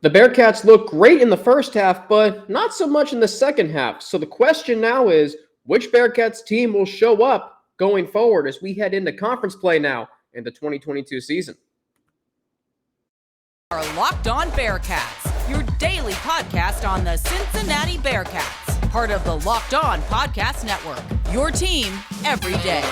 The Bearcats look great in the first half, but not so much in the second half. So the question now is, which Bearcats team will show up going forward as we head into conference play now in the 2022 season? Our Locked On Bearcats, your daily podcast on the Cincinnati Bearcats, part of the Locked On Podcast Network, your team every day.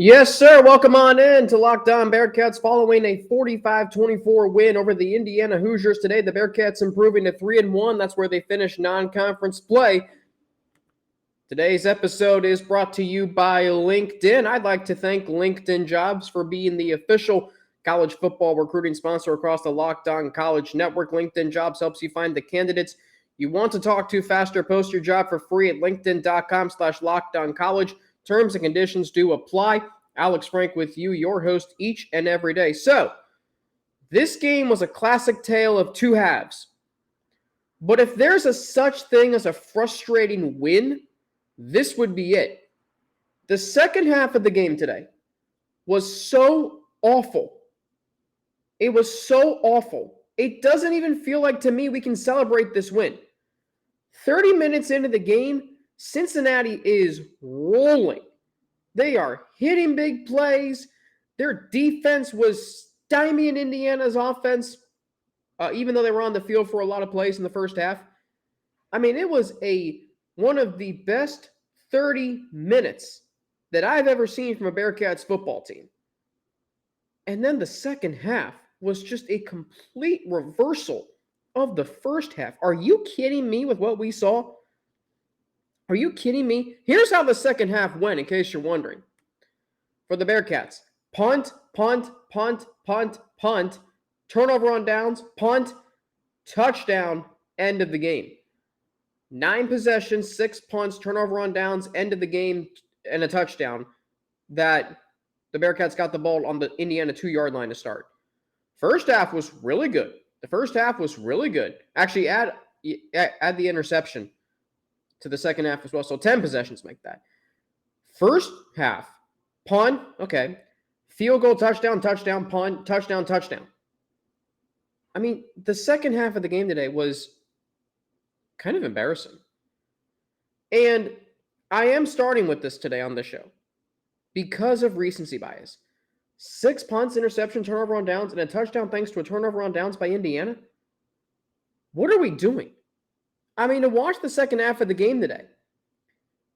Yes, sir. Welcome on in to Locked On Bearcats following a 45-24 win over the Indiana Hoosiers today. The Bearcats improving to 3-1. That's where they finished non-conference play. Today's episode is brought to you by LinkedIn. I'd like to thank LinkedIn Jobs for being the official college football recruiting sponsor across the Locked On College Network. LinkedIn Jobs helps you find the candidates you want to talk to faster. Post your job for free at linkedin.com/lockedoncollege. Terms and conditions do apply. Alex Frank with you, your host each and every day. So, this game was a classic tale of two halves. But if there's a such thing as a frustrating win, this would be it. The second half of the game today was so awful. It was so awful. It doesn't even feel like, to me, we can celebrate this win. 30 minutes into the game, Cincinnati is rolling. They are hitting big plays. Their defense was stymieing Indiana's offense, even though they were on the field for a lot of plays in the first half. I mean, it was one of the best 30 minutes that I've ever seen from a Bearcats football team. And then the second half was just a complete reversal of the first half. Are you kidding me with what we saw? Are you kidding me? Here's how the second half went, in case you're wondering. For the Bearcats, punt, punt, punt, punt, punt, turnover on downs, punt, touchdown, end of the game. 9 possessions, 6 punts, turnover on downs, end of the game, and a touchdown that the Bearcats got the ball on the Indiana 2-yard line to start. First half was really good. The first half was really good. Actually, add the interception to the second half as well. So 10 possessions make that. First half, punt, okay. Field goal, touchdown, touchdown, punt, touchdown, touchdown. I mean, the second half of the game today was kind of embarrassing. And I am starting with this today on the show because of recency bias. 6 punts, interception, turnover on downs, and a touchdown thanks to a turnover on downs by Indiana. What are we doing? I mean, to watch the second half of the game today,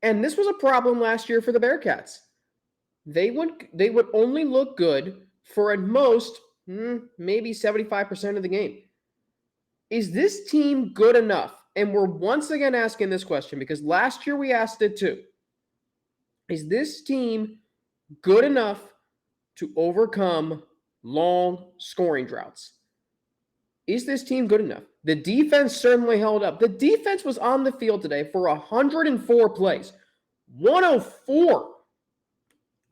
and this was a problem last year for the Bearcats. They would only look good for at most maybe 75% of the game. Is this team good enough? And we're once again asking this question because last year we asked it too. Is this team good enough to overcome long scoring droughts? Is this team good enough? The defense certainly held up. The defense was on the field today for 104 plays. 104.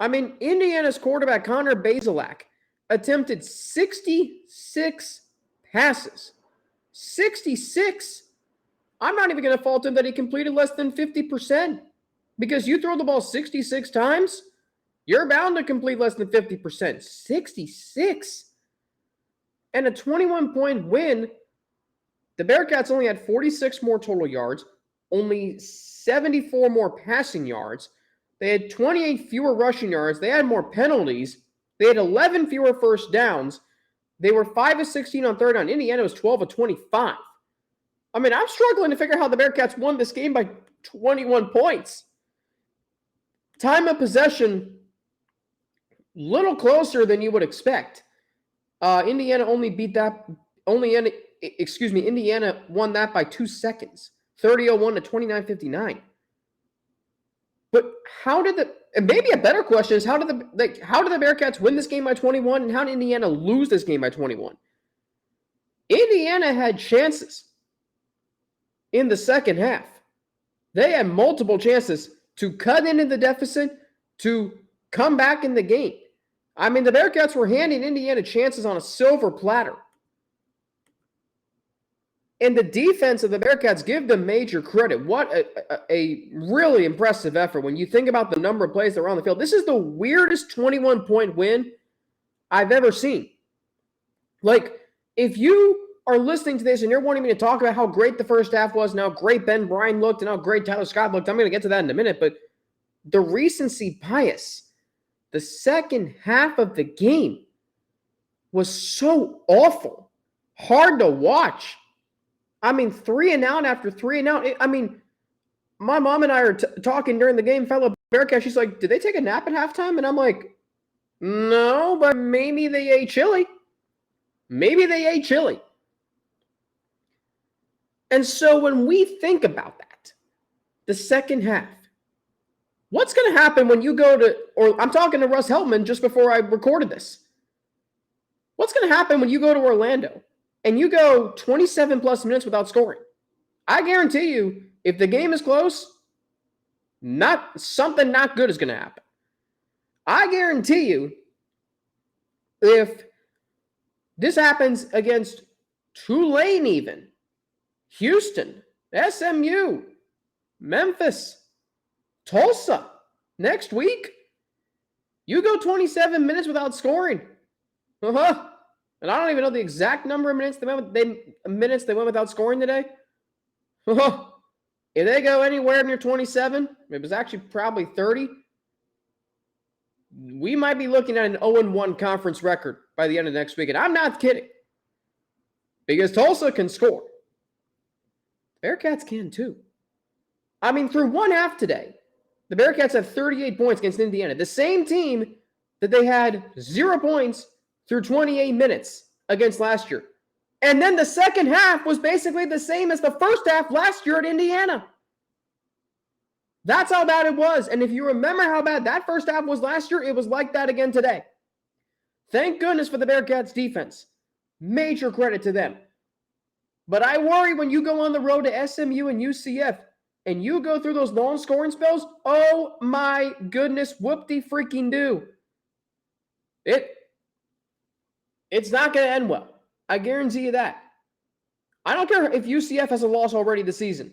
I mean, Indiana's quarterback, Connor Bazelak, attempted 66 passes. 66. I'm not even going to fault him that he completed less than 50%. Because you throw the ball 66 times, you're bound to complete less than 50%. 66. And a 21-point win. The Bearcats only had 46 more total yards, only 74 more passing yards. They had 28 fewer rushing yards. They had more penalties. They had 11 fewer first downs. They were 5 of 16 on third down. Indiana was 12 of 25. I mean, I'm struggling to figure out how the Bearcats won this game by 21 points. Time of possession, little closer than you would expect. Indiana won that by 2 seconds. 30-01 to 29-59. But maybe a better question is how did the Bearcats win this game by 21 and how did Indiana lose this game by 21? Indiana had chances in the second half. They had multiple chances to cut into the deficit, to come back in the game. I mean, the Bearcats were handing Indiana chances on a silver platter. And the defense of the Bearcats, give them major credit. What a really impressive effort when you think about the number of plays that were on the field. This is the weirdest 21-point win I've ever seen. Like, if you are listening to this and you're wanting me to talk about how great the first half was and how great Ben Bryant looked and how great Tyler Scott looked, I'm going to get to that in a minute. But the recency bias, the second half of the game was so awful, hard to watch. I mean, 3 and out after 3 and out. My mom and I are talking during the game, fellow Bearcat. She's like, did they take a nap at halftime? And I'm like, no, but maybe they ate chili. Maybe they ate chili. And so when we think about that, the second half, what's going to happen when you go to, or I'm talking to Russ Heltman just before I recorded this. What's going to happen when you go to Orlando and you go 27 plus minutes without scoring? I guarantee you, if the game is close, something not good is going to happen. I guarantee you, if this happens against Tulane even, Houston, SMU, Memphis, Tulsa, next week, you go 27 minutes without scoring. And I don't even know the exact number of minutes they went without scoring today. If they go anywhere near 27, it was actually probably 30, we might be looking at an 0-1 conference record by the end of next week. And I'm not kidding. Because Tulsa can score. Bearcats can too. I mean, through one half today, the Bearcats have 38 points against Indiana. The same team that they had 0 points through 28 minutes against last year. And then the second half was basically the same as the first half last year at Indiana. That's how bad it was. And if you remember how bad that first half was last year, it was like that again today. Thank goodness for the Bearcats defense. Major credit to them. But I worry when you go on the road to SMU and UCF and you go through those long scoring spells, oh my goodness, whoop-de-freaking-do. It's not going to end well. I guarantee you that. I don't care if UCF has a loss already this season.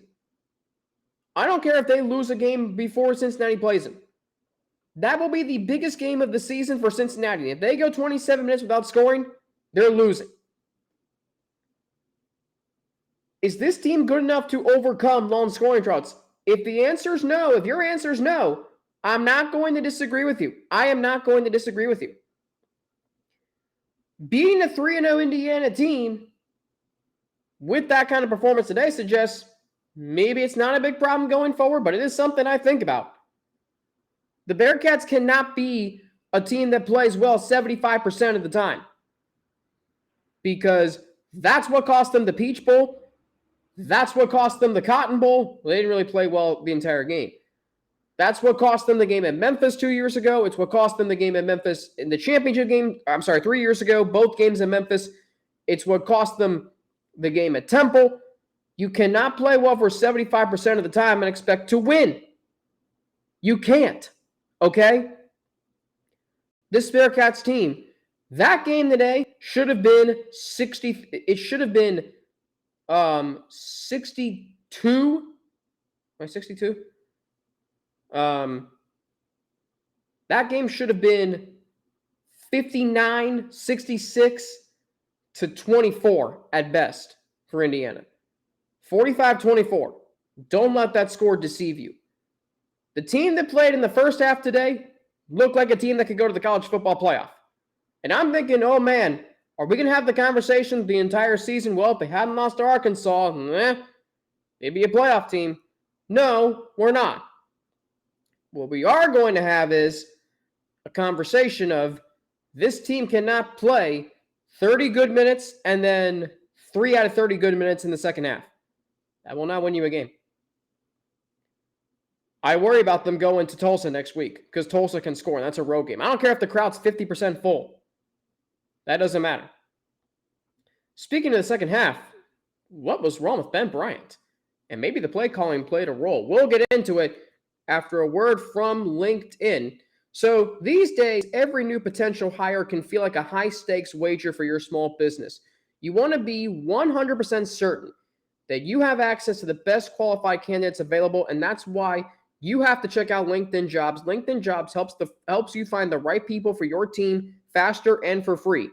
I don't care if they lose a game before Cincinnati plays them. That will be the biggest game of the season for Cincinnati. If they go 27 minutes without scoring, they're losing. Is this team good enough to overcome long scoring droughts? If the answer is no, if your answer is no, I'm not going to disagree with you. I am not going to disagree with you. Beating a 3-0 Indiana team with that kind of performance today suggests maybe it's not a big problem going forward, but it is something I think about. The Bearcats cannot be a team that plays well 75% of the time because that's what cost them the Peach Bowl. That's what cost them the Cotton Bowl. Well, they didn't really play well the entire game. That's what cost them the game at Memphis 2 years ago. It's what cost them the game at Memphis in the championship game. 3 years ago, both games in Memphis. It's what cost them the game at Temple. You cannot play well for 75% of the time and expect to win. You can't, okay? This Bearcats team, that game today should have been 60. It should have been 62. Am I 62? That game should have been 59-66 to 24 at best for Indiana. 45-24. Don't let that score deceive you. The team that played in the first half today looked like a team that could go to the college football playoff. And I'm thinking, oh man, are we going to have the conversation the entire season? Well, if they hadn't lost to Arkansas, maybe a playoff team. No, we're not. What we are going to have is a conversation of this team cannot play 30 good minutes and then 3 out of 30 good minutes in the second half. That will not win you a game. I worry about them going to Tulsa next week because Tulsa can score, and that's a road game. I don't care if the crowd's 50% full. That doesn't matter. Speaking of the second half, what was wrong with Ben Bryant? And maybe the play calling played a role. We'll get into it after a word from LinkedIn. So these days, every new potential hire can feel like a high-stakes wager for your small business. You want to be 100% certain that you have access to the best qualified candidates available, and that's why you have to check out LinkedIn Jobs. LinkedIn Jobs helps you find the right people for your team faster and for free.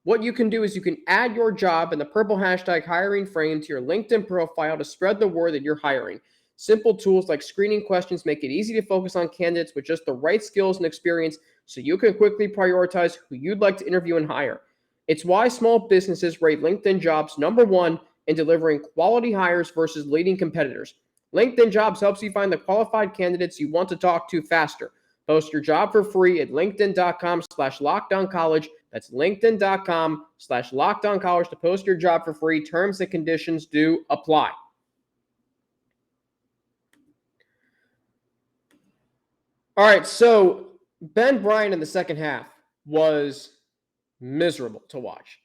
What you can do is you can add your job and the purple hashtag hiring frame to your LinkedIn profile to spread the word that you're hiring. Simple tools like screening questions make it easy to focus on candidates with just the right skills and experience so you can quickly prioritize who you'd like to interview and hire. It's why small businesses rate LinkedIn Jobs #1 in delivering quality hires versus leading competitors. LinkedIn Jobs helps you find the qualified candidates you want to talk to faster. Post your job for free at linkedin.com/lockedoncollege. That's linkedin.com/lockedoncollege to post your job for free. Terms and conditions do apply. All right, so Ben Bryant in the second half was miserable to watch.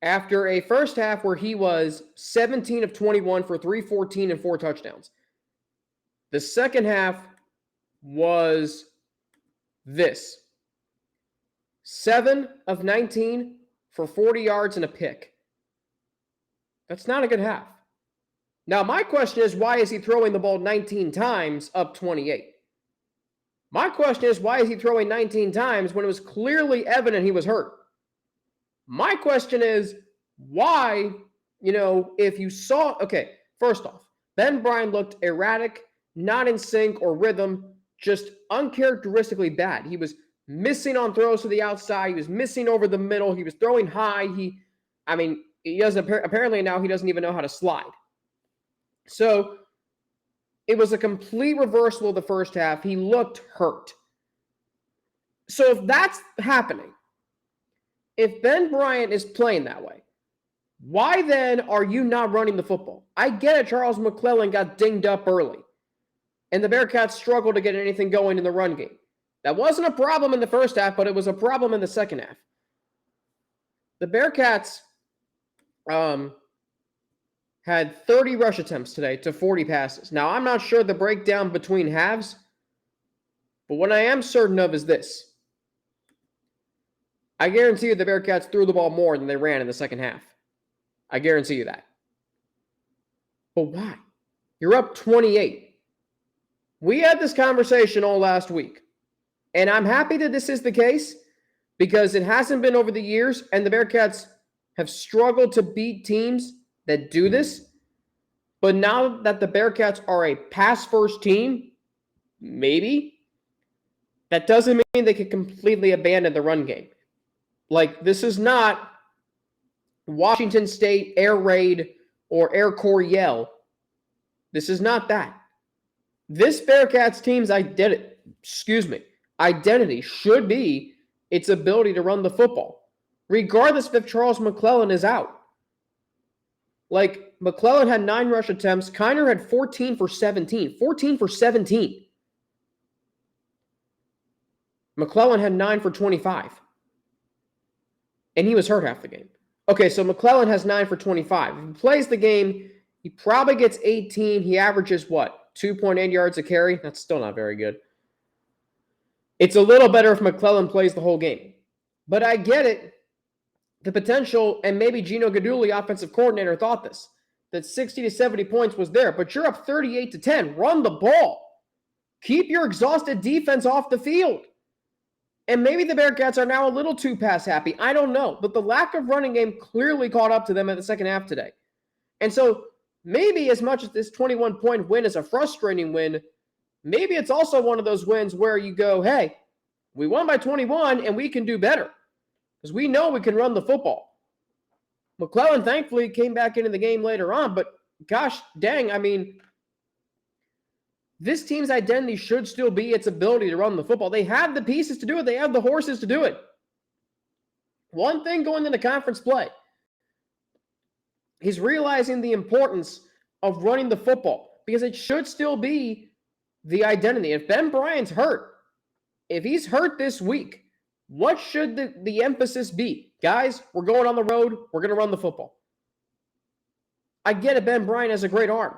After a first half where he was 17 of 21 for 314 and 4 touchdowns, the second half was this: 7 of 19 for 40 yards and a pick. That's not a good half. Now, my question is, why is he throwing the ball 19 times up 28? My question is, why is he throwing 19 times when it was clearly evident he was hurt? My question is, why, if you saw, okay, first off, Ben Bryant looked erratic, not in sync or rhythm, just uncharacteristically bad. He was missing on throws to the outside. He was missing over the middle. He was throwing high. He doesn't, apparently now he doesn't even know how to slide. So it was a complete reversal of the first half. He looked hurt. So if that's happening, if Ben Bryant is playing that way, why then are you not running the football? I get it, Charles McClellan got dinged up early, and the Bearcats struggled to get anything going in the run game. That wasn't a problem in the first half, but it was a problem in the second half. The Bearcats had 30 rush attempts today to 40 passes. Now, I'm not sure the breakdown between halves, but what I am certain of is this. I guarantee you the Bearcats threw the ball more than they ran in the second half. I guarantee you that. But why? You're up 28. We had this conversation all last week, and I'm happy that this is the case because it hasn't been over the years, and the Bearcats have struggled to beat teams that do this. But now that the Bearcats are a pass-first team, maybe, that doesn't mean they can completely abandon the run game. Like, this is not Washington State Air Raid or Air Coryell. This is not that. This Bearcats team's identity should be its ability to run the football, regardless if Charles McClellan is out. Like, McClellan had 9 rush attempts. Kiner had 14 for 17. 14 for 17. McClellan had 9 for 25. And he was hurt half the game. Okay, so McClellan has 9 for 25. If he plays the game, he probably gets 18. He averages what? 2.8 yards a carry? That's still not very good. It's a little better if McClellan plays the whole game. But I get it. The potential, and maybe Gino Guidugli, offensive coordinator, thought this, that 60 to 70 points was there, but you're up 38-10. Run the ball. Keep your exhausted defense off the field. And maybe the Bearcats are now a little too pass happy. I don't know. But the lack of running game clearly caught up to them at the second half today. And so maybe as much as this 21-point win is a frustrating win, maybe it's also one of those wins where you go, hey, we won by 21 and we can do better. Because we know we can run the football. McClellan, thankfully, came back into the game later on. But gosh dang, this team's identity should still be its ability to run the football. They have the pieces to do it. They have the horses to do it. One thing going into conference play, he's realizing the importance of running the football because it should still be the identity. If Ben Bryant's hurt, if he's hurt this week, what should the emphasis be? Guys, we're going on the road. We're going to run the football. I get it. Ben Bryant has a great arm,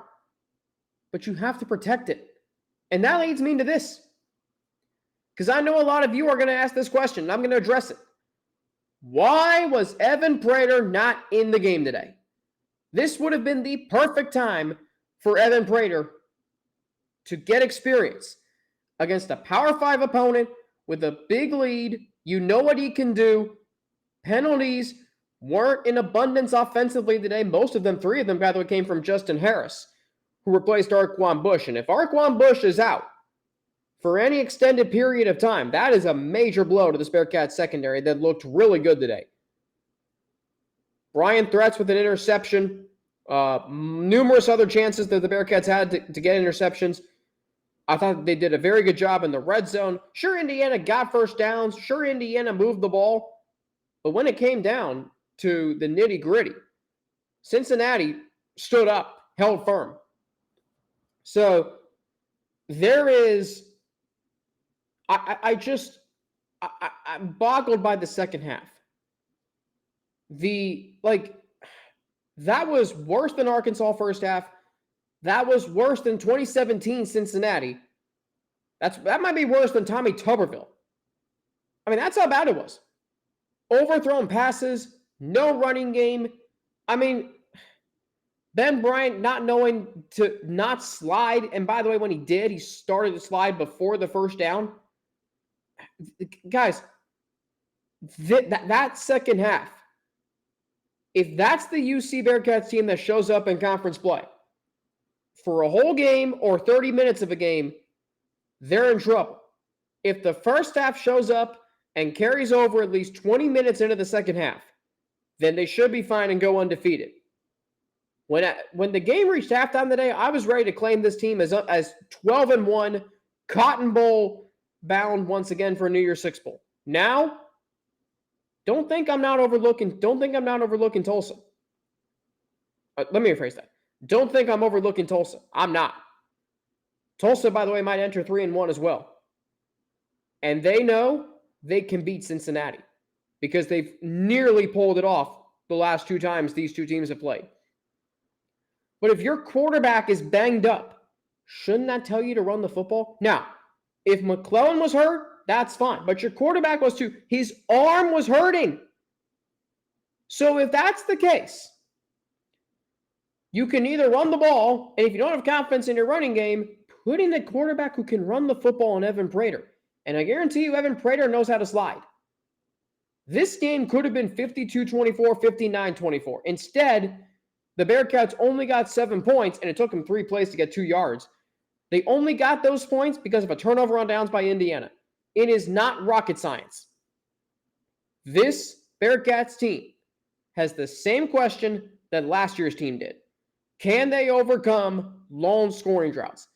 but you have to protect it. And that leads me to this, because I know a lot of you are going to ask this question, and I'm going to address it. Why was Evan Prater not in the game today? This would have been the perfect time for Evan Prater to get experience against a Power 5 opponent with a big lead. You know what he can do. Penalties weren't in abundance offensively today. Most of them, 3 of them, by the way, came from Justin Harris, who replaced Arquan Bush. And if Arquan Bush is out for any extended period of time, that is a major blow to the Bearcats secondary that looked really good today. Bryant threats with an interception. Numerous other chances that the Bearcats had to get interceptions. I thought they did a very good job in the red zone. Sure, Indiana got first downs. Sure, Indiana moved the ball. But when it came down to the nitty-gritty, Cincinnati stood up, held firm. So there is, I'm boggled by the second half. That was worse than Arkansas first half. That was worse than 2017 Cincinnati. That might be worse than Tommy Tuberville. I mean, that's how bad it was. Overthrown passes, no running game. I mean, Ben Bryant not knowing to not slide. And by the way, when he did, he started to slide before the first down. Guys, that second half, if that's the UC Bearcats team that shows up in conference play for a whole game or 30 minutes of a game, they're in trouble. If the first half shows up and carries over at least 20 minutes into the second half, then they should be fine and go undefeated. When the game reached halftime today, I was ready to claim this team as 12-1, Cotton Bowl bound once again for a New Year's Six Bowl. Now, don't think I'm not overlooking Tulsa. Let me rephrase that. Don't think I'm overlooking Tulsa. I'm not. Tulsa, by the way, might enter 3-1 as well. And they know they can beat Cincinnati because they've nearly pulled it off the last 2 times these 2 teams have played. But if your quarterback is banged up, shouldn't that tell you to run the football? Now, if McClellan was hurt, that's fine. But your quarterback was too. His arm was hurting. So if that's the case, you can either run the ball, and if you don't have confidence in your running game, put in the quarterback who can run the football on Evan Prater. And I guarantee you Evan Prater knows how to slide. This game could have been 52-24, 59-24. Instead, the Bearcats only got 7 points, and it took them 3 plays to get 2 yards. They only got those points because of a turnover on downs by Indiana. It is not rocket science. This Bearcats team has the same question that last year's team did. Can they overcome long scoring droughts?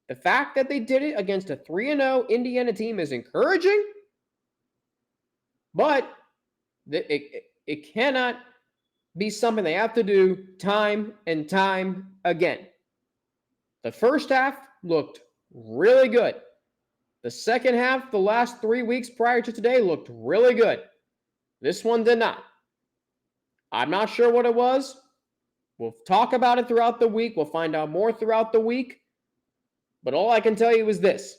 The fact that they did it against a 3-0 Indiana team is encouraging, but it cannot be something they have to do time and time again. The first half looked really good. The second half, the last 3 weeks prior to today, looked really good. This one did not. I'm not sure what it was. We'll talk about it throughout the week. We'll find out more throughout the week. But all I can tell you is this.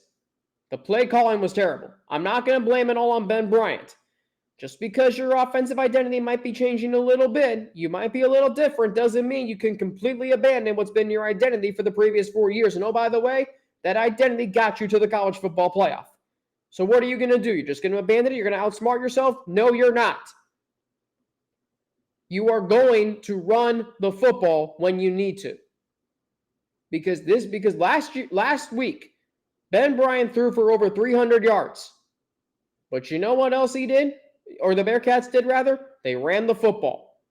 The play calling was terrible. I'm not going to blame it all on Ben Bryant. Just because your offensive identity might be changing a little bit, you might be a little different, doesn't mean you can completely abandon what's been your identity for the previous 4 years. And oh, by the way, that identity got you to the college football playoff. So what are you going to do? You're just going to abandon it? You're going to outsmart yourself? No, you're not. You are going to run the football when you need to. Because last week, Ben Bryant threw for over 300 yards. But you know what else he did? Or the Bearcats did, rather? They ran the football.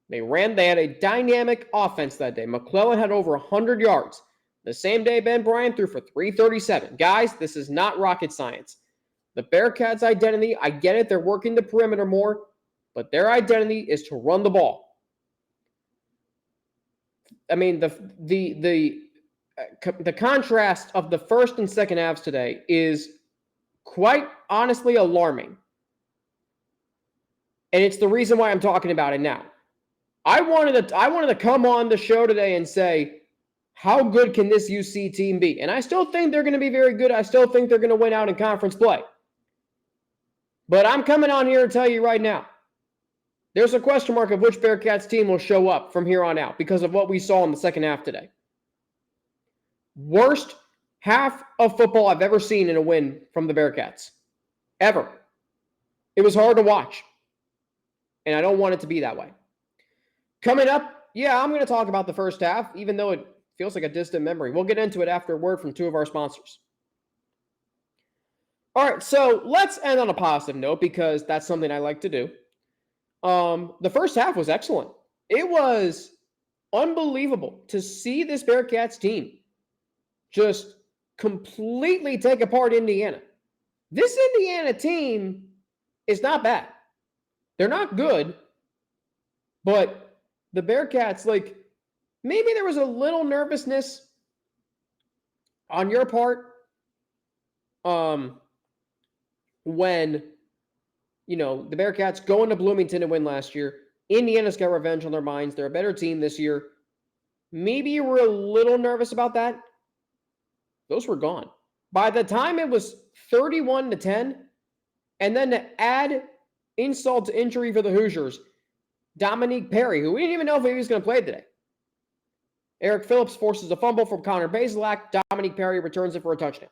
They had a dynamic offense that day. McClellan had over 100 yards. The same day, Ben Bryant threw for 337. Guys, this is not rocket science. The Bearcats' identity, I get it, they're working the perimeter more, but their identity is to run the ball. I mean, the contrast of the first and second halves today is quite honestly alarming. And it's the reason why I'm talking about it now. I wanted to come on the show today and say, how good can this UC team be? And I still think they're going to be very good. I still think they're going to win out in conference play. But I'm coming on here to tell you right now, There's a question mark of which Bearcats team will show up from here on out because of what we saw in the second half today. Worst half of football I've ever seen in a win from the Bearcats. Ever. It was hard to watch. And I don't want it to be that way. Coming up, I'm going to talk about the first half, even though it feels like a distant memory. We'll get into it after a word from two of our sponsors. All right, so let's end on a positive note because that's something I like to do. The first half was excellent. It was unbelievable to see this Bearcats team just completely take apart Indiana. This Indiana team is not bad. They're not good, but the Bearcats, maybe there was a little nervousness on your part when, the Bearcats go into Bloomington and win last year. Indiana's got revenge on their minds. They're a better team this year. Maybe you were a little nervous about that. Those were gone. By the time it was 31-10, and then to add insult to injury for the Hoosiers, Dominique Perry, who we didn't even know if he was going to play today. Eric Phillips forces a fumble from Connor Bazelak. Dominique Perry returns it for a touchdown.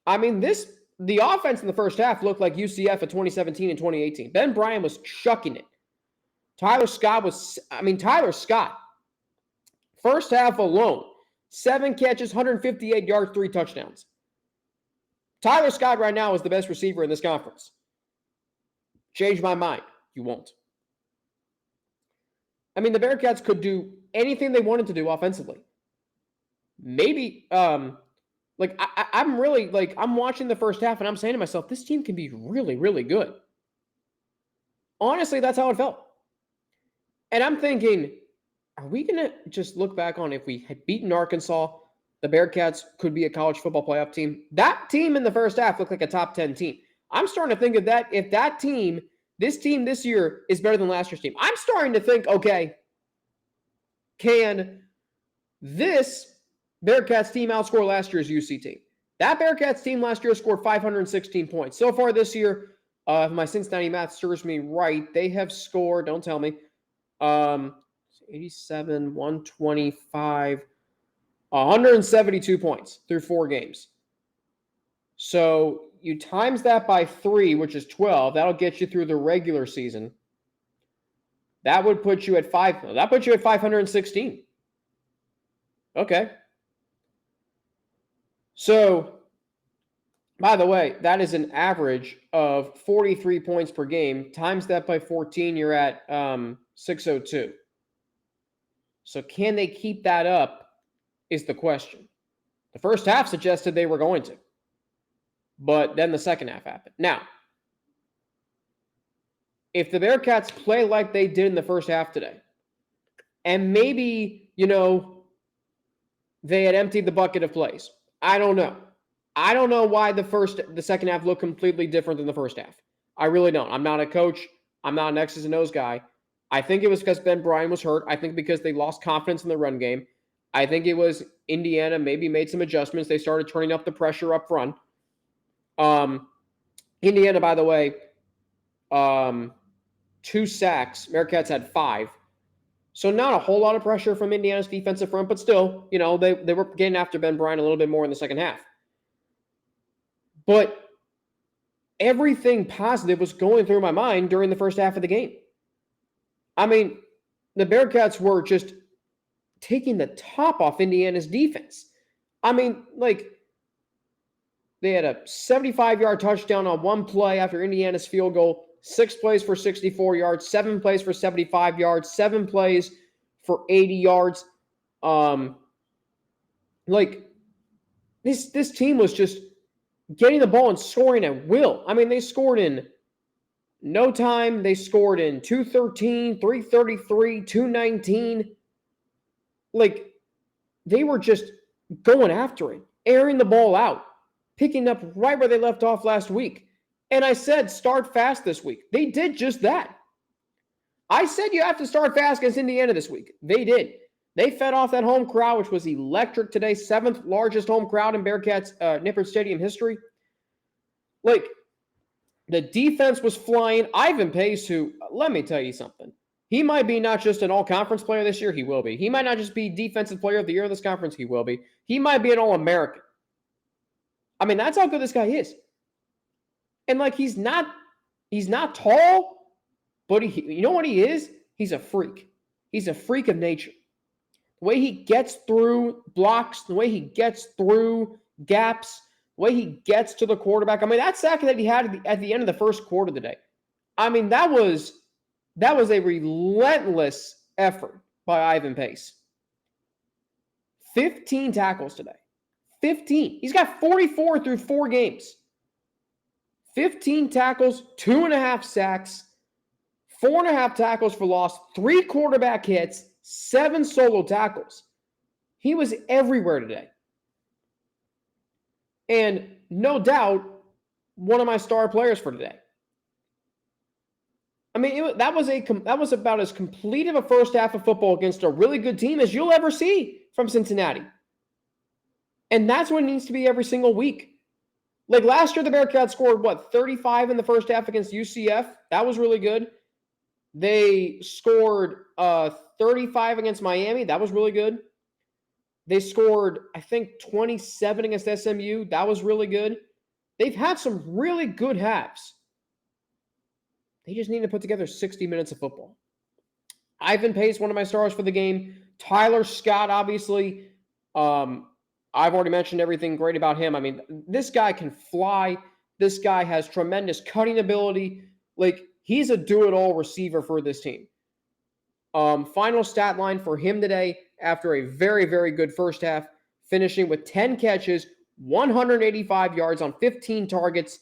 I mean, the offense in the first half looked like UCF of 2017 and 2018. Ben Bryant was chucking it. Tyler Scott, first half alone, 7 catches, 158 yards, 3 touchdowns. Tyler Scott right now is the best receiver in this conference. Change my mind. You won't. I mean, the Bearcats could do anything they wanted to do offensively. Maybe, I'm watching the first half and I'm saying to myself, this team can be really, really good. Honestly, that's how it felt. And I'm thinking, are we going to just look back on if we had beaten Arkansas, the Bearcats could be a college football playoff team? That team in the first half looked like a top 10 team. I'm starting to think of that. If that team, this team this year is better than last year's team, I'm starting to think, okay, can this Bearcats team outscore last year's UC team? That Bearcats team last year scored 516 points. So far this year, if my Cincinnati math serves me right, they have scored, don't tell me, 87, 125, 172 points through 4 games. So you times that by 3, which is 12. That'll get you through the regular season. That would put you at 516. Okay. So, by the way, that is an average of 43 points per game. Times that by 14, you're at 602. So can they keep that up is the question. The first half suggested they were going to. But then the second half happened. Now, if the Bearcats play like they did in the first half today, and maybe, they had emptied the bucket of plays. I don't know. I don't know why the second half looked completely different than the first half. I really don't. I'm not a coach. I'm not an X's and O's guy. I think it was because Ben Bryant was hurt. I think because they lost confidence in the run game. I think it was Indiana maybe made some adjustments. They started turning up the pressure up front. Indiana, by the way, 2 sacks. Bearcats had 5. So not a whole lot of pressure from Indiana's defensive front, but still, they were getting after Ben Bryant a little bit more in the second half. But everything positive was going through my mind during the first half of the game. I mean, the Bearcats were just taking the top off Indiana's defense. I mean, they had a 75-yard touchdown on one play after Indiana's field goal, 6 plays for 64 yards, 7 plays for 75 yards, 7 plays for 80 yards. This team was just getting the ball and scoring at will. I mean, they scored in no time. They scored in 2:13, 3:33, 2:19. They were just going after it, airing the ball out, picking up right where they left off last week. And I said, start fast this week. They did just that. I said you have to start fast against Indiana this week. They did. They fed off that home crowd, which was electric today, 7th largest home crowd in Bearcats Nippert Stadium history. The defense was flying. Ivan Pace, who, let me tell you something. He might be not just an all-conference player this year. He will be. He might not just be defensive player of the year of this conference. He will be. He might be an all-American. I mean, that's how good this guy is. And like, he's not tall, but you know what he is? He's a freak. He's a freak of nature. The way he gets through blocks, the way he gets through gaps, the way he gets to the quarterback. I mean, that sack that he had at the end of the first quarter today. I mean, that was a relentless effort by Ivan Pace. 15 tackles today. 15. He's got 44 through 4 games. 15 tackles, 2.5 sacks, 4.5 tackles for loss, 3 quarterback hits, 7 solo tackles. He was everywhere today. And no doubt, one of my star players for today. I mean, that was about as complete of a first half of football against a really good team as you'll ever see from Cincinnati. And that's what it needs to be every single week. Like last year, the Bearcats scored, 35 in the first half against UCF? That was really good. They scored 35 against Miami. That was really good. They scored, I think, 27 against SMU. That was really good. They've had some really good halves. They just need to put together 60 minutes of football. Ivan Pace, one of my stars for the game. Tyler Scott, obviously. I've already mentioned everything great about him. I mean, this guy can fly. This guy has tremendous cutting ability. Like, he's a do-it-all receiver for this team. Final stat line for him today after a very, very good first half, finishing with 10 catches, 185 yards on 15 targets.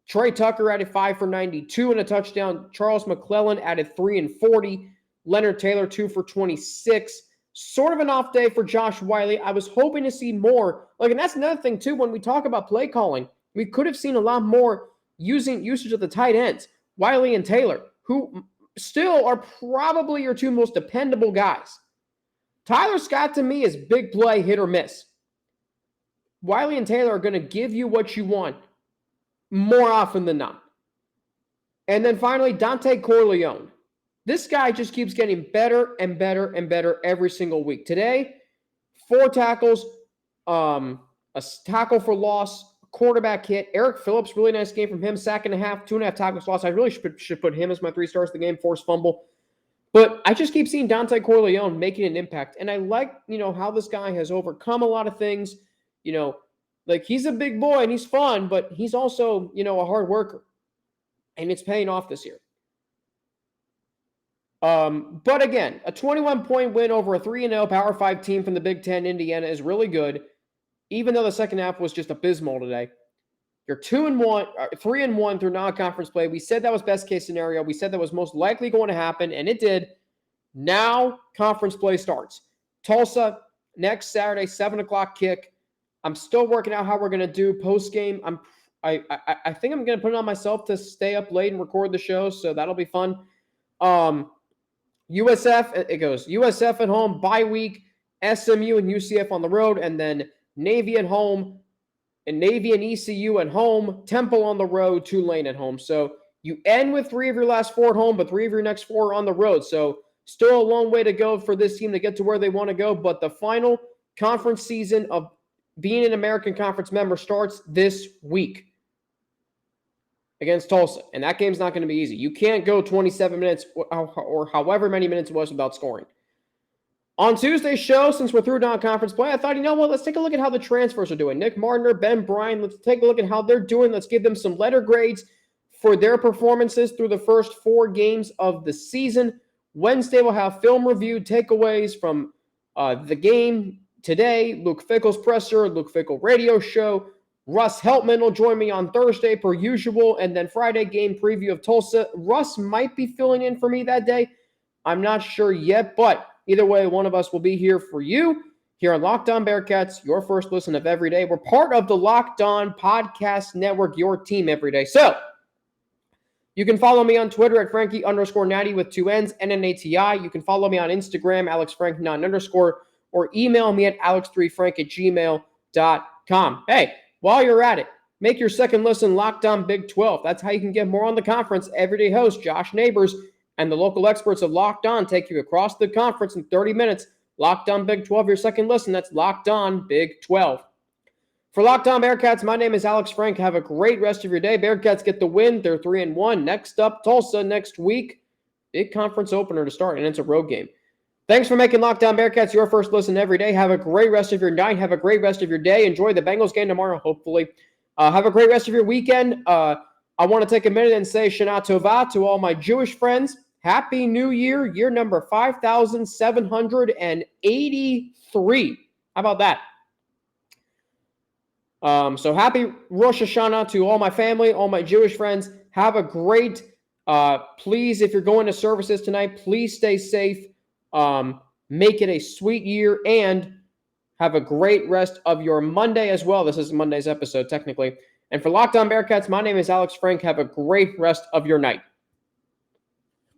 Trey Tucker added 5 for 92 and a touchdown. Charles McClellan added 3 and 40. Leonard Taylor 2 for 26. Sort of an off day for Josh Wiley. I was hoping to see more. And that's another thing, too, when we talk about play calling. We could have seen a lot more usage of the tight ends, Wiley and Taylor, who still are probably your 2 most dependable guys. Tyler Scott, to me, is big play, hit or miss. Wiley and Taylor are going to give you what you want more often than not. And then finally, Dante Corleone. This guy just keeps getting better and better and better every single week. Today, 4 tackles, a tackle for loss, quarterback hit. Eric Phillips, really nice game from him. Sack and a half, 2.5 tackles lost. I really should put him as my 3 stars of the game. Forced fumble. But I just keep seeing Dante Corleone making an impact. And I like, how this guy has overcome a lot of things. Like he's a big boy and he's fun, but he's also, a hard worker. And it's paying off this year. But again, a 21-point win over a 3-0 Power 5 team from the Big Ten, Indiana, is really good, even though the second half was just abysmal today. You're 3-1 through non-conference play. We said that was best case scenario. We said that was most likely going to happen, and it did. Now conference play starts. Tulsa next Saturday, 7:00 kick. I'm still working out how we're going to do post-game. I think I'm going to put it on myself to stay up late and record the show, so that'll be fun. USF, it goes USF at home, bye week, SMU and UCF on the road, and then Navy at home, and Navy and ECU at home, Temple on the road, Tulane at home. So you end with 3 of your last 4 at home, but 3 of your next 4 are on the road. So still a long way to go for this team to get to where they want to go, but the final conference season of being an American Conference member starts this week against Tulsa, and that game's not going to be easy. You can't go 27 minutes or however many minutes it was without scoring. On Tuesday's show, since we're through non-conference play, I thought, let's take a look at how the transfers are doing. Nick Martiner, Ben Bryant, let's take a look at how they're doing. Let's give them some letter grades for their performances through the first 4 games of the season. Wednesday, we'll have film review, takeaways from the game today, Luke Fickell's presser, Luke Fickell radio show. Russ Heltman will join me on Thursday per usual, and then Friday game preview of Tulsa. Russ might be filling in for me that day. I'm not sure yet, but either way, one of us will be here for you here on Locked On Bearcats, your first listen of every day. We're part of the Locked On Podcast Network, your team every day. So you can follow me on Twitter at Frankie_Natty with 2 N's, NNATI. You can follow me on Instagram, AlexFrank9_, or email me at alex3frank@gmail.com. Hey, while you're at it, Make your second listen Locked On Big 12. That's how you can get more on the conference. Everyday host Josh Neighbors and the local experts of Locked On take you across the conference in 30 minutes. Locked On Big 12, your second listen. That's Locked On Big 12. For Locked On Bearcats, my name is Alex Frank. Have a great rest of your day. Bearcats get the win. They're 3-1. Next up, Tulsa next week. Big conference opener to start, and it's a road game. Thanks for making Locked On Bearcats your first listen every day. Have a great rest of your night. Have a great rest of your day. Enjoy the Bengals game tomorrow, hopefully. Have a great rest of your weekend. I want to take a minute and say Shana Tova to all my Jewish friends. Happy New Year, year number 5,783. How about that? So happy Rosh Hashanah to all my family, all my Jewish friends. Have a great, please, if you're going to services tonight, please stay safe. Make it a sweet year and have a great rest of your Monday as well. This is Monday's episode, technically. And for Locked On Bearcats, my name is Alex Frank. Have a great rest of your night.